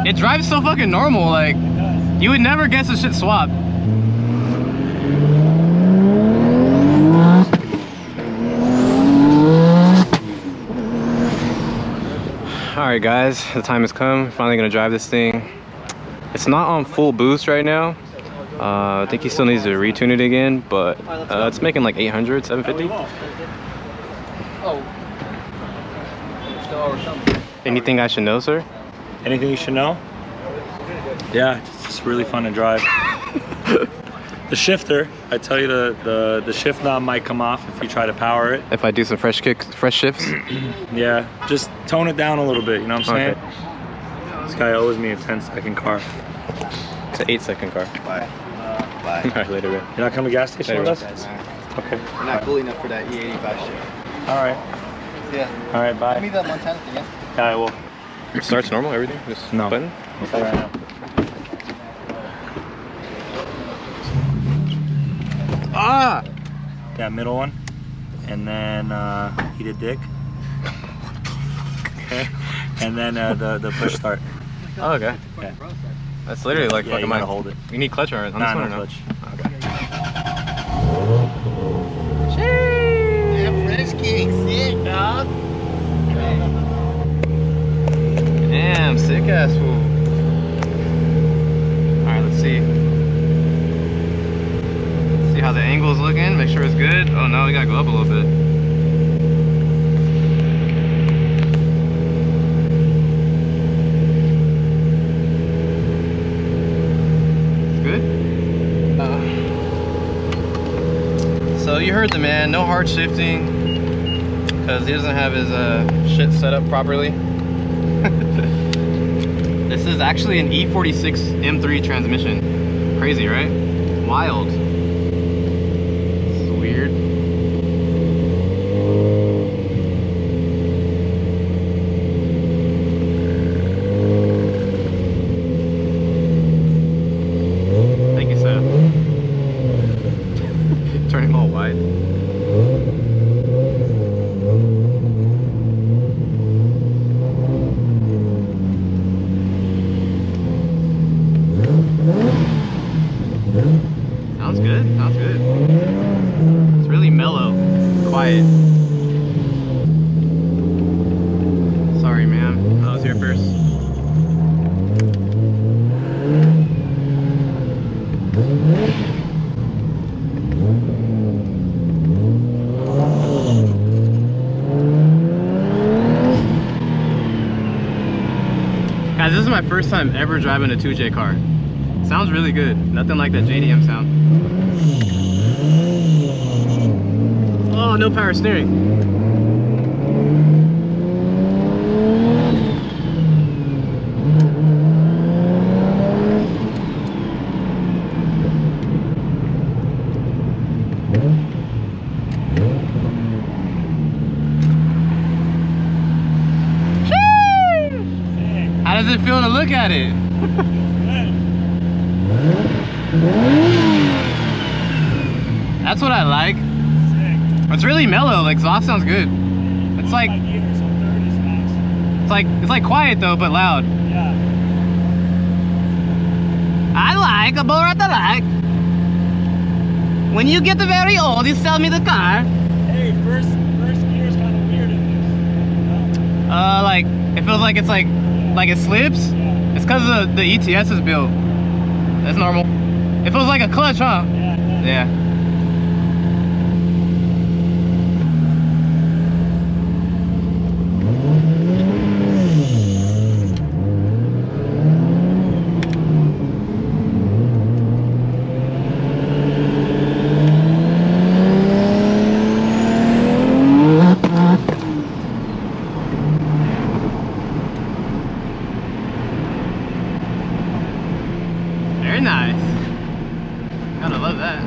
It drives so fucking normal, like, you would never guess this shit swapped. Alright guys, the time has come. Finally gonna drive this thing. It's not on full boost right now. I think he still needs to retune it again, but it's making like 800, 750. Anything I should know, sir? Anything you should know? Yeah, it's just really fun to drive. The shifter, I tell you, the shift knob might come off if you try to power it. If I do some fresh shifts? Yeah, just tone it down a little bit, you know what I'm saying? Okay. This guy owes me a 10-second car. It's an 8-second car. Bye. Bye. Alright, later, man. You're not coming to the gas station with us? Okay. We're not cool enough for that E85 shit. Alright. Yeah. Alright, bye. Give me that Montana thing, yeah? Yeah, I will. It starts normal, everything? Just No. button? Okay. Right now. Ah! That middle one. And then eat a dick. Okay. And then the push start. Oh, okay. Yeah. That's literally like Yeah, fucking you gotta hold it. You need clutch on this Nah, one no or no? clutch. Okay. Yeah, French King, sick, dog. Damn, sick ass fool. Alright, let's see. See how the angle's looking, make sure it's good. Oh no, we gotta go up a little bit. It's good? So you heard the man, no hard shifting, because he doesn't have his shit set up properly. This is actually an E46 M3 transmission. Crazy, right? Wild. It's weird. Thank you, Seth. Turning all wide. Sounds good, sounds good. It's really mellow, quiet. Sorry, ma'am. I was here first. Guys, this is my first time ever driving a 2J car. Sounds really good. Nothing like that JDM sound. Oh, no power steering. How does it feel to look at it? That's what I like. It's really mellow, like exhaust sounds good. It's like it's like quiet though, but loud. Yeah. I like a bull at the like. When you get the very old, you sell me the car. Hey, first gear is kind of weird in this. You know? Like it feels like it's like it slips. Yeah. It's because the ETS is built. That's normal. It feels like a clutch, huh? Yeah. Yeah. Very nice. Gotta love that.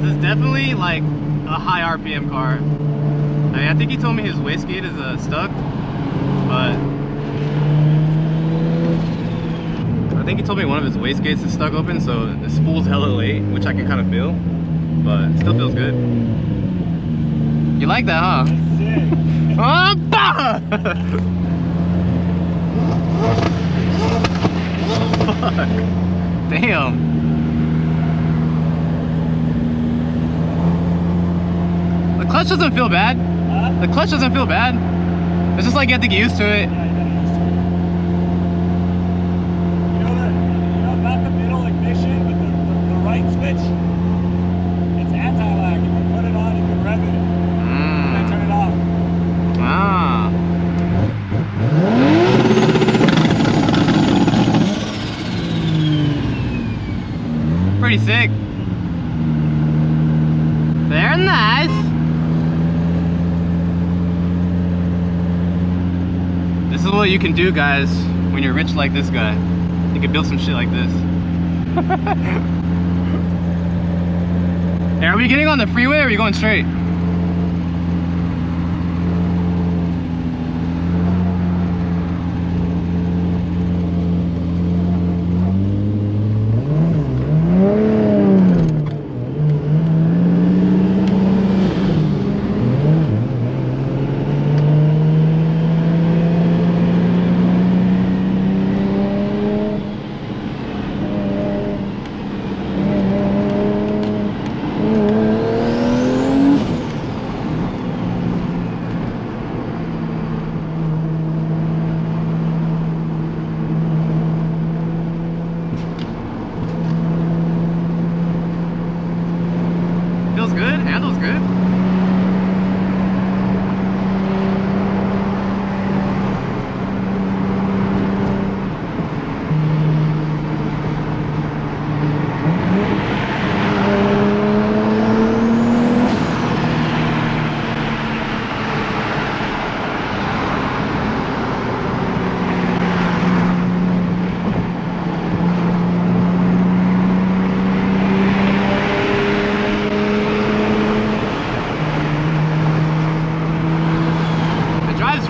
This is definitely like a high RPM car. I mean, I think he told me his wastegate is stuck, but I think he told me one of his wastegates is stuck open, so the spool's hella late, which I can kind of feel, but it still feels good. You like that, huh? Sick. Fuck! Damn. The clutch doesn't feel bad. The clutch doesn't feel bad. It's just like you have to get used to it. Not the middle ignition, but the right switch. It's anti-lag. If you put it on, you can rev it. And then turn it off. Ah. Pretty sick. Very nice. This is what you can do, guys, when you're rich like this guy. You can build some shit like this. Hey, are we getting on the freeway or are we going straight? Feels good, handles good.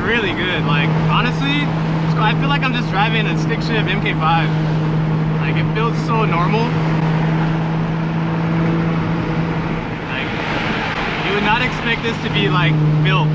Really good. Like, honestly, I feel like I'm just driving a stick shift MK5. Like, it feels so normal. Like, you would not expect this to be like built.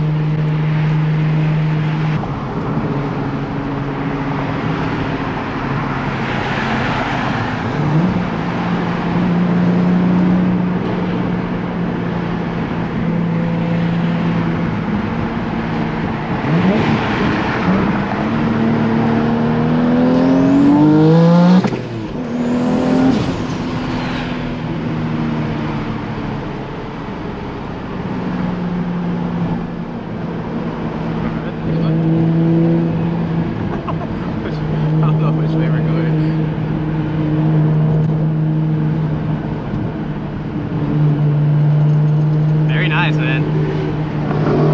Nice, man.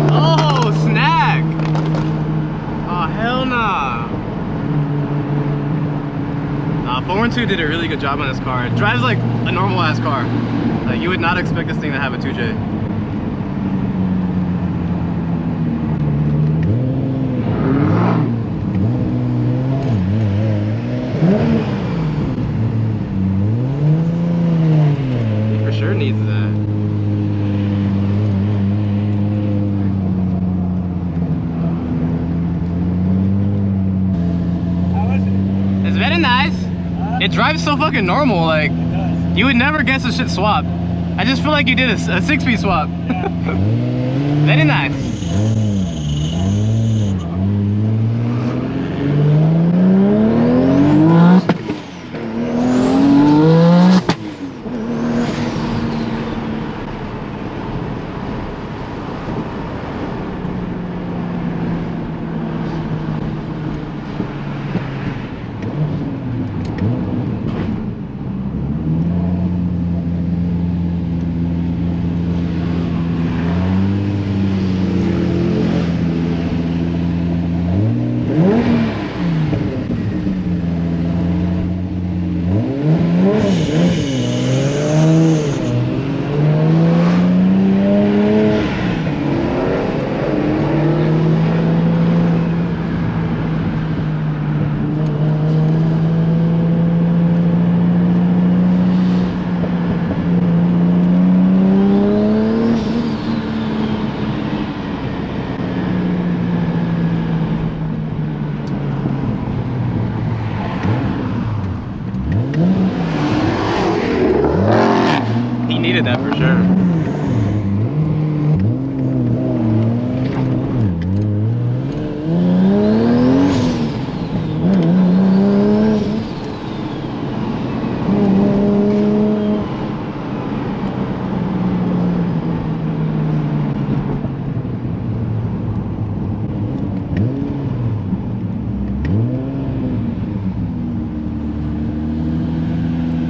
Oh, snag! Oh, hell nah. 412 did a really good job on this car. It drives like a normal ass car. Like, you would not expect this thing to have a 2J. He for sure needs that. It's very nice. It drives so fucking normal, like, you would never guess this shit swapped. I just feel like you did a 6-speed swap. Yeah. Very nice. Yeah, for sure.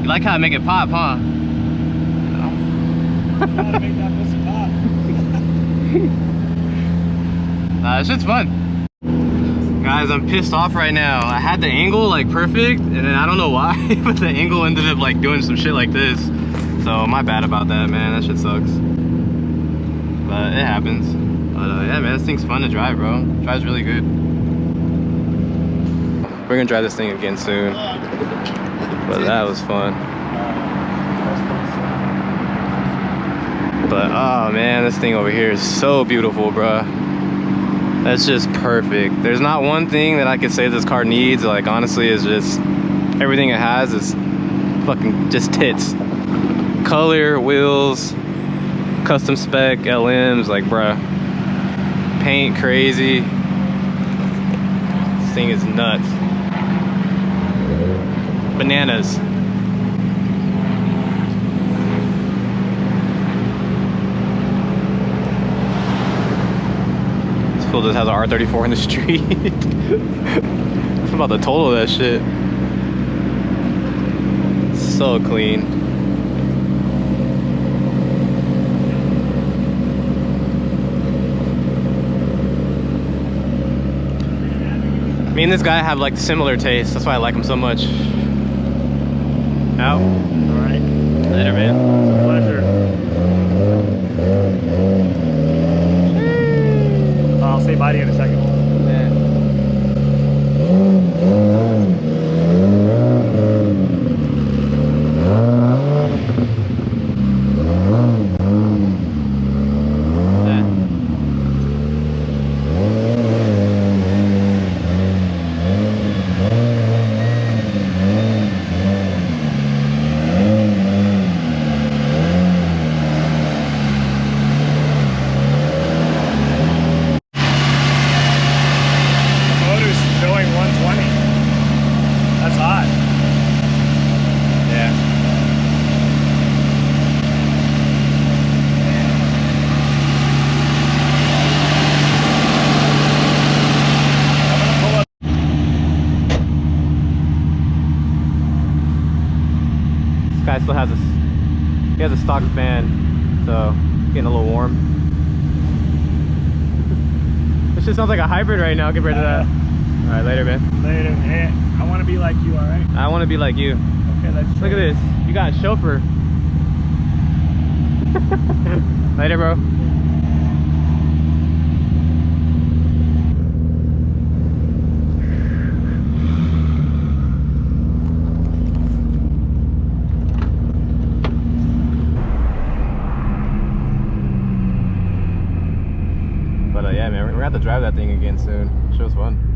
You like how I make it pop, huh? Gotta make that pussy pop. Nah, this shit's fun. Guys, I'm pissed off right now. I had the angle like perfect, and then I don't know why, but the angle ended up like doing some shit like this. So my bad about that, man. That shit sucks. But it happens. But yeah, man, this thing's fun to drive, bro. It drives really good. We're gonna drive this thing again soon. But that was fun. But oh man, this thing over here is so beautiful, bruh. That's just perfect. There's not one thing that I could say this car needs. Like honestly, it's just everything it has is fucking just tits. Color, wheels, custom spec, LMs, like bruh. Paint crazy. This thing is nuts. Bananas. This fool just has an R34 in the street. I'm about to total that shit. So clean. Me and this guy have like similar tastes. That's why I like him so much. Out. All right. Later, man. It's a pleasure. I'll say bye to you in a second. Guy still has he has a stock fan, so getting a little warm. This shit sounds like a hybrid right now compared to that. All right, later, man. Later. Hey, I want to be like you, all right? I want to be like you. Okay, let's Look at this. You got a chauffeur. Later, bro. But yeah, man, we're gonna have to drive that thing again soon. Show's fun.